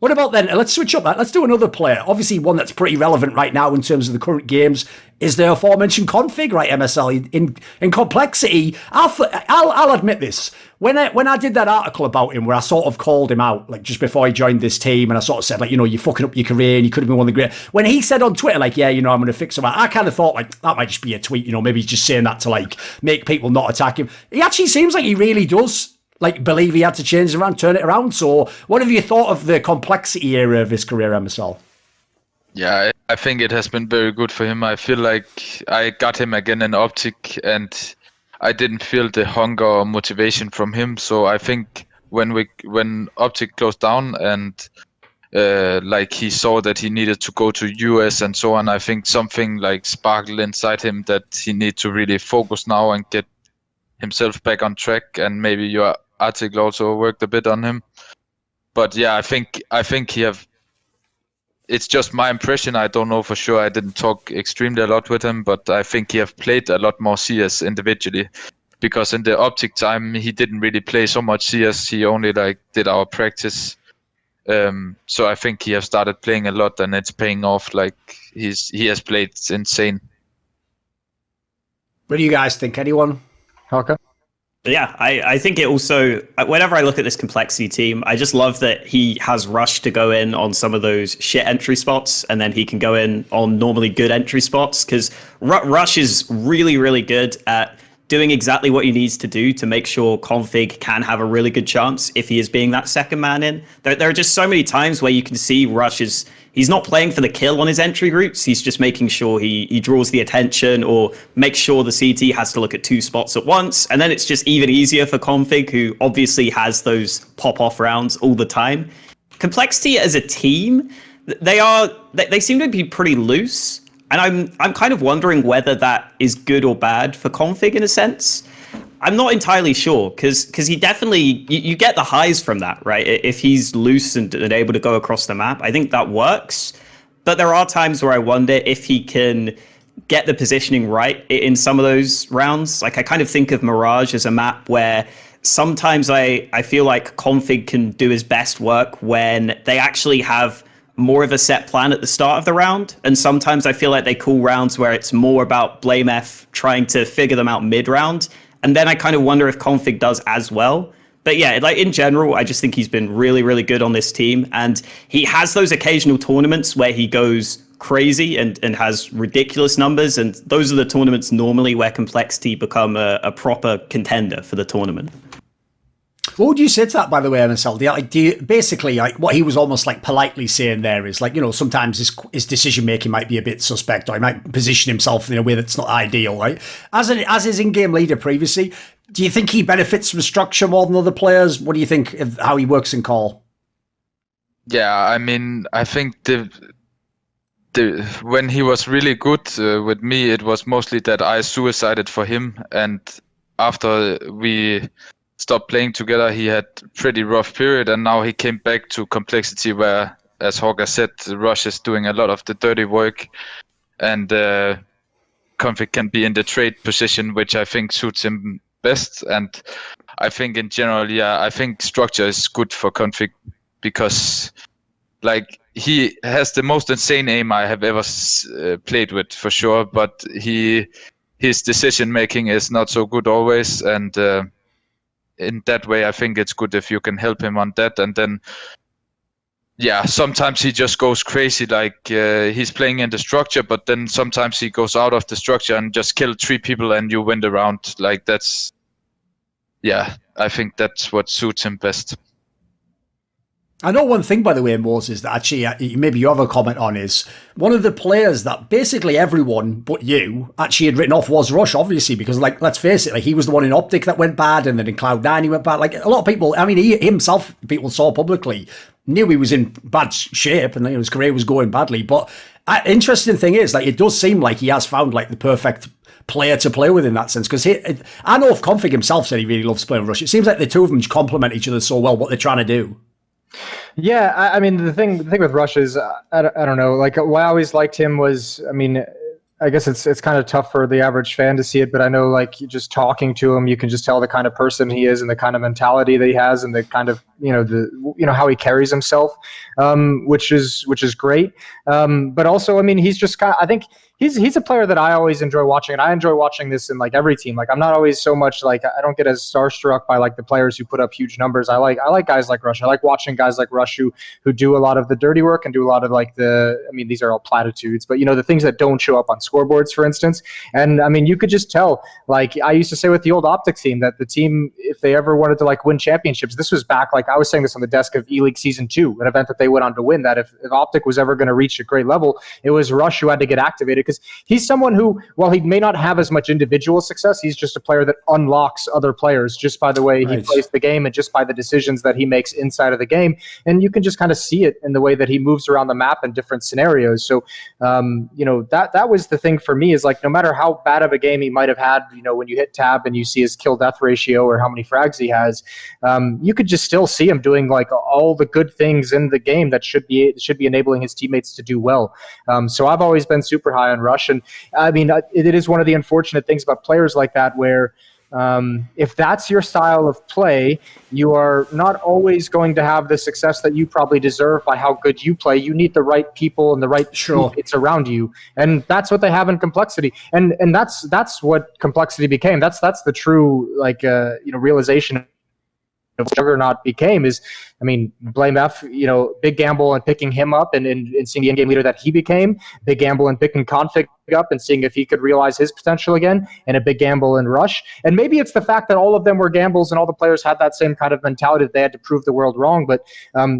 What about then? Let's switch up that. Let's do another player. Obviously, one that's pretty relevant right now in terms of the current games is the aforementioned k0nfig, right? MSL in complexity. I'll admit this. When I did that article about him, where I sort of called him out, like just before he joined this team, and I sort of said, like, you're fucking up your career, and you could have been one of the great. When he said on Twitter, like, yeah, I'm going to fix him, I kind of thought like that might just be a tweet. Maybe he's just saying that to like make people not attack him. He actually seems like he really does. Like, believe he had to change it around, turn it around. So, what have you thought of the complexity era of his career, MSL? Yeah, I think it has been very good for him. I feel like I got him again in Optic, and I didn't feel the hunger or motivation from him. So I think when Optic closed down and like he saw that he needed to go to US and so on, I think something like sparkled inside him that he needs to really focus now and get himself back on track. And maybe your article also worked a bit on him. But yeah, I think he have. It's just my impression. I don't know for sure. I didn't talk extremely a lot with him, but I think he have played a lot more CS individually, because in the Optic time he didn't really play so much CS. He only like did our practice. So I think he have started playing a lot, and it's paying off. Like he has played insane. What do you guys think? Anyone? Haka? Yeah, I think it also, whenever I look at this complexity team, I just love that he has Rush to go in on some of those shit entry spots, and then he can go in on normally good entry spots, because Rush is really, really good at doing exactly what he needs to do to make sure k0nfig can have a really good chance if he is being that second man in. There are just so many times where you can see Rush he's not playing for the kill on his entry routes. He's just making sure he draws the attention or makes sure the CT has to look at two spots at once. And then it's just even easier for k0nfig, who obviously has those pop-off rounds all the time. Complexity as a team, they seem to be pretty loose. And I'm kind of wondering whether that is good or bad for k0nfig in a sense. I'm not entirely sure, because he definitely, you get the highs from that, right? If he's loose and able to go across the map, I think that works. But there are times where I wonder if he can get the positioning right in some of those rounds. Like, I kind of think of Mirage as a map where sometimes I feel like k0nfig can do his best work when they actually have more of a set plan at the start of the round, and sometimes I feel like they call rounds where it's more about BlameF trying to figure them out mid-round, and then I kind of wonder if k0nfig does as well. But yeah, like in general, I just think he's been really, really good on this team, and he has those occasional tournaments where he goes crazy and has ridiculous numbers, and those are the tournaments normally where complexity become a proper contender for the tournament. What would you say to that, by the way, MSL? Basically, like what he was almost like politely saying there is like, sometimes his decision making might be a bit suspect, or he might position himself in a way that's not ideal, right? As his in-game leader previously, do you think he benefits from structure more than other players? What do you think of how he works in call? Yeah, I mean, I think when he was really good with me, it was mostly that I suicided for him, and after we stopped playing together, he had pretty rough period, and now he came back to complexity where, as Hawker said, Rush is doing a lot of the dirty work, and k0nfig can be in the trade position, which I think suits him best. And I think in general, yeah, I think structure is good for k0nfig, because like he has the most insane aim I have ever played with, for sure, but his decision making is not so good always, and in that way, I think it's good if you can help him on that. And then, yeah, sometimes he just goes crazy, like he's playing in the structure, but then sometimes he goes out of the structure and just kill 3 people and you win the round. Like that's, yeah, I think that's what suits him best. I know one thing, by the way, Moses, that actually maybe you have a comment on is one of the players that basically everyone but you actually had written off was Rush, obviously, because, like, let's face it, like he was the one in Optic that went bad, and then in Cloud9 he went bad. Like, a lot of people, I mean, he himself, people saw publicly, knew he was in bad shape and his career was going badly. But interesting thing is, like, it does seem like he has found, like, the perfect player to play with in that sense, because I know if k0nfig himself said he really loves playing Rush. It seems like the two of them complement each other so well, what they're trying to do. Yeah, I mean, the thing with Rush is, I don't know, like, what I always liked him was, I mean, I guess it's kind of tough for the average fan to see it, but I know like just talking to him, you can just tell the kind of person he is and the kind of mentality that he has and the kind of how he carries himself, which is great. But also, I mean, he's just I think he's a player that I always enjoy watching, and I enjoy watching this in like every team. Like I'm not always so much like I don't get as starstruck by like the players who put up huge numbers. I like guys like Rush. I like watching guys like Rush who do a lot of the dirty work and do a lot of like these are all platitudes, but the things that don't show up on scoreboards, for instance. And I mean, you could just tell, like I used to say with the old Optic team, that the team, if they ever wanted to like win championships, this was back, like I was saying this on the desk of E-League Season 2, an event that they went on to win, that if Optic was ever going to reach a great level, it was Rush who had to get activated, because he's someone who, while he may not have as much individual success, he's just a player that unlocks other players just by the way he plays the game and just by the decisions that he makes inside of the game. And you can just kind of see it in the way that he moves around the map in different scenarios. So, that was the thing for me, is like, no matter how bad of a game he might have had, when you hit tab and you see his kill death ratio or how many frags he has, you could just still see him doing like all the good things in the game that should be enabling his teammates to do well. So I've always been super high on Rush, and I mean, it is one of the unfortunate things about players like that, where if that's your style of play, you are not always going to have the success that you probably deserve by how good you play. You need the right people and the right teammates around you, and that's what they have in Complexity. And that's what Complexity became. That's the true realization of Juggernaut became, is, I mean, blame F, big gamble in picking him up and seeing the in-game leader that he became, big gamble in picking k0nfig up and seeing if he could realize his potential again, and a big gamble in Rush. And maybe it's the fact that all of them were gambles and all the players had that same kind of mentality that they had to prove the world wrong, but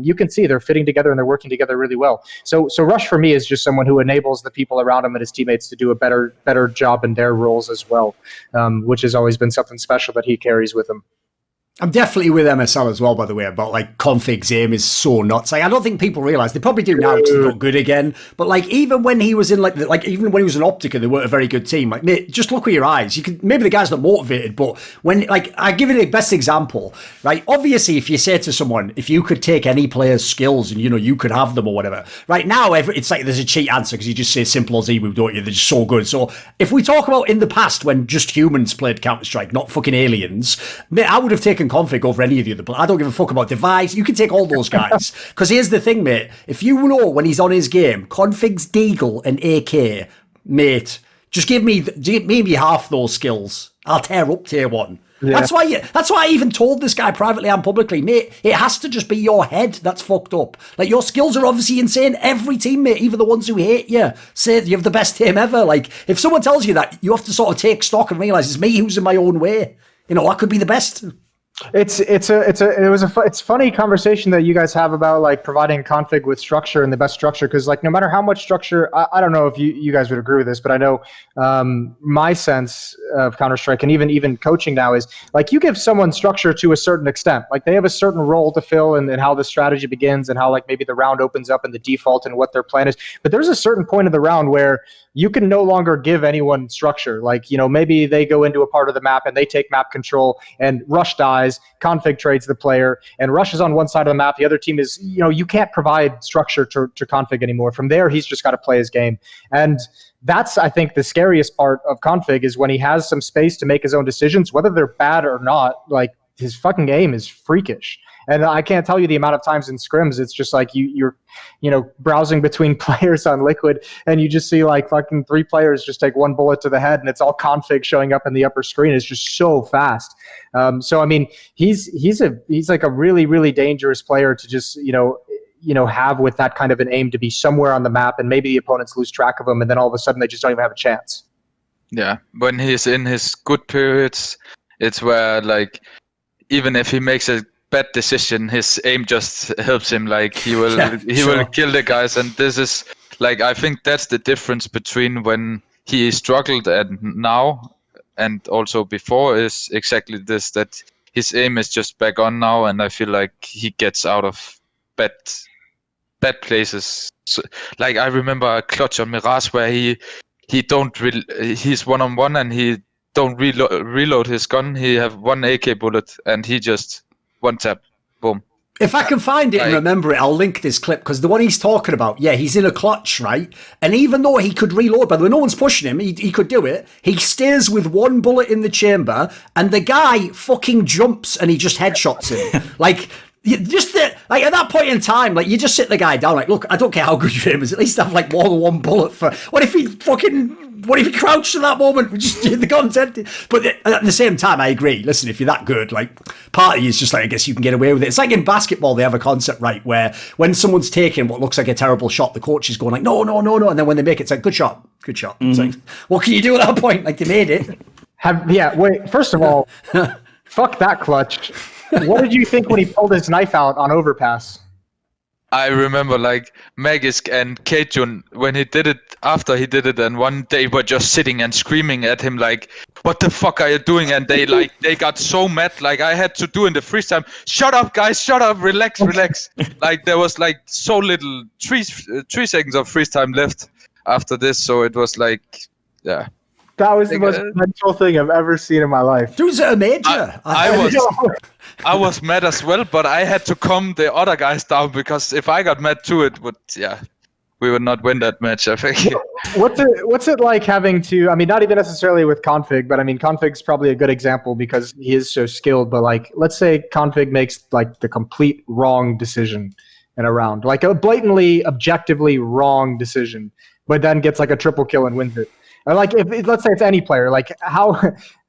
you can see they're fitting together and they're working together really well. So Rush for me is just someone who enables the people around him and his teammates to do a better job in their roles as well, which has always been something special that he carries with him. I'm definitely with MSL as well, by the way, about like k0nfig's aim is so nuts. Like, I don't think people realize, they probably do now because they got good again. But like, even when he was in even when he was an Optica, they weren't a very good team. Like, mate, just look with your eyes. You can, maybe the guy's not motivated, but when, like, I give you the best example, right? Obviously, if you say to someone, if you could take any player's skills and you could have them or whatever, right now it's like there's a cheat answer because you just say simple as Ewu, don't you? They're just so good. So if we talk about in the past when just humans played Counter-Strike, not fucking aliens, mate, I would have taken k0nfig over any of the other players. I don't give a fuck about Device. You can take all those guys. Because here's the thing, mate. If you know when he's on his game, k0nfig's Deagle and AK, mate, just give me half those skills. I'll tear up tier 1. Yeah. That's why I even told this guy privately and publicly, mate, it has to just be your head that's fucked up. Like, your skills are obviously insane. Every teammate, even the ones who hate you, say you have the best team ever. Like, if someone tells you that, you have to sort of take stock and realise it's me who's in my own way. I could be the best. It's funny conversation that you guys have about like providing k0nfig with structure and the best structure, because like no matter how much structure, I don't know if you guys would agree with this, but I know my sense of Counter-Strike and even coaching now is like you give someone structure to a certain extent, like they have a certain role to fill and how the strategy begins and how like maybe the round opens up and the default and what their plan is, but there's a certain point of the round where you can no longer give anyone structure. Like, maybe they go into a part of the map and they take map control and Rush dies, k0nfig trades the player, and Rush is on one side of the map. The other team is, you can't provide structure to k0nfig anymore. From there, he's just got to play his game. And that's, I think, the scariest part of k0nfig is when he has some space to make his own decisions, whether they're bad or not. Like, his fucking aim is freakish. And I can't tell you the amount of times in scrims, it's just like you're browsing between players on Liquid and you just see like fucking 3 players just take 1 bullet to the head and it's all k0nfig showing up in the upper screen. It's just so fast. So, I mean, he's like a really, really dangerous player to just, have with that kind of an aim, to be somewhere on the map and maybe the opponents lose track of him and then all of a sudden they just don't even have a chance. Yeah. When he's in his good periods, it's where like, even if he makes a bad decision, his aim just helps him. Like he will will kill the guys, and this is like, I think that's the difference between when he struggled and now, and also before, is exactly this, that his aim is just back on now, and I feel like he gets out of bad places. So, like I remember a clutch on Mirage where he's 1-on-1 and he don't reload his gun. He have 1 AK bullet and he just one tap, boom. If I can find it and remember it, I'll link this clip, because the one he's talking about, yeah, he's in a clutch, right? And even though he could reload, by the way, no one's pushing him, he could do it. He stays with one bullet in the chamber, and the guy fucking jumps and he just headshots him. Like, like at that point in time, like, you just sit the guy down, like, look, I don't care how good your aim is, at least have like more than one bullet for. What if he crouched at that moment? Just the content. But at the same time, I agree. Listen, if you're that good, like, part of you is just like, I guess you can get away with it. It's like in basketball, they have a concept, right, where when someone's taking what looks like a terrible shot, the coach is going like, no, and then when they make it, it's like, good shot. It's like, what can you do at that point? Like, they made it. Wait. First of all, fuck that clutch. What did you think when he pulled his knife out on overpass? I remember like Magisk and k0n when he did it, after he did it, and one day were just sitting and screaming at him like, what the fuck are you doing? And they got so mad, like I had to do in the freeze time, shut up guys, shut up, relax. Like there was like so little 3 seconds of freeze time left after this, so it was like, yeah. That was the most mental thing I've ever seen in my life. Dude, was it a major? I was mad as well, but I had to calm the other guys down, because if I got mad too, we would not win that match, I think. What's it like having to, I mean, not even necessarily with k0nfig, but I mean, k0nfig's probably a good example because he is so skilled, but like, let's say k0nfig makes like the complete wrong decision in a round, like a blatantly, objectively wrong decision, but then gets like a triple kill and wins it. Or like, if let's say it's any player, like how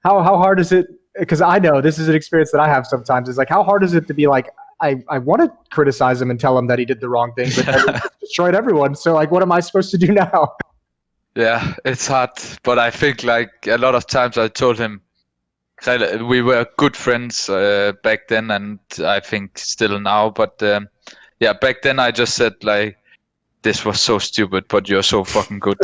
hard is it? Because I know this is an experience that I have sometimes. Is like, how hard is it to be like, I want to criticize him and tell him that he did the wrong thing, but he destroyed everyone. So like, what am I supposed to do now? Yeah, it's hard, but I think like a lot of times I told him, we were good friends back then, and I think still now. But yeah, back then I just said like, this was so stupid, but you're so fucking good.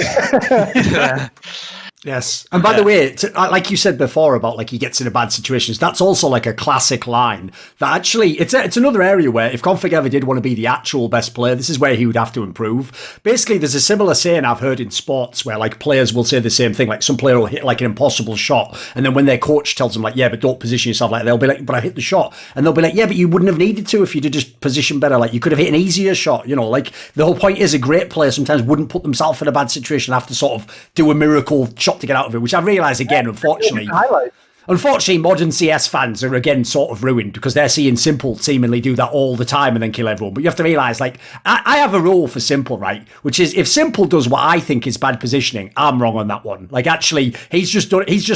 Yes. And by the way, like you said before about like he gets into bad situations, that's also like a classic line that actually, it's another area where if k0nfig ever did want to be the actual best player, this is where he would have to improve. Basically, there's a similar saying I've heard in sports where like players will say the same thing, like some player will hit like an impossible shot, and then when their coach tells them like, yeah, but don't position yourself like that, they'll be like, but I hit the shot. And they'll be like, yeah, but you wouldn't have needed to if you'd have just positioned better. Like you could have hit an easier shot, you know, like the whole point is a great player sometimes wouldn't put themselves in a bad situation and have to sort of do a miracle shot to get out of it, which I realise again, unfortunately, modern CS fans are again sort of ruined because they're seeing Simple seemingly do that all the time and then kill everyone. But you have to realise, like, I have a rule for Simple, right? Which is if Simple does what I think is bad positioning, I'm wrong on that one. Like, actually, he's just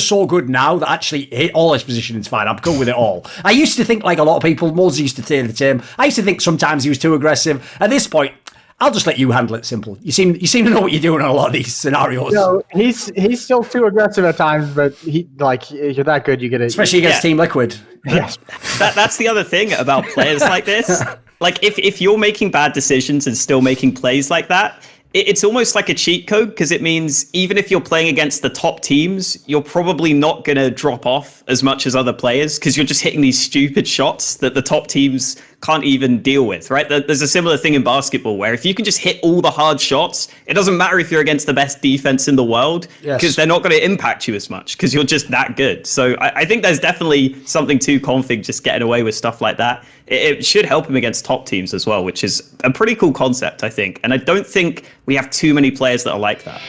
so good now that actually all his positioning's fine. I'm cool with it all. I used to think, like a lot of people, Moz used to say the same. I used to think sometimes he was too aggressive. At this point, I'll just let you handle it, Simple. You seem to know what you're doing on a lot of these scenarios. No, he's still too aggressive at times, but you're that good, you get it. Especially against Team Liquid. Yes. That's the other thing about players like this. Like if you're making bad decisions and still making plays like that, it's almost like a cheat code, because it means even if you're playing against the top teams, you're probably not going to drop off as much as other players because you're just hitting these stupid shots that the top teams can't even deal with, right? There's a similar thing in basketball where if you can just hit all the hard shots, it doesn't matter if you're against the best defense in the world, because they're not going to impact you as much because you're just that good. So I think there's definitely something to k0nfig just getting away with stuff like that. It should help him against top teams as well, which is a pretty cool concept, I think. And I don't think we have too many players that are like that.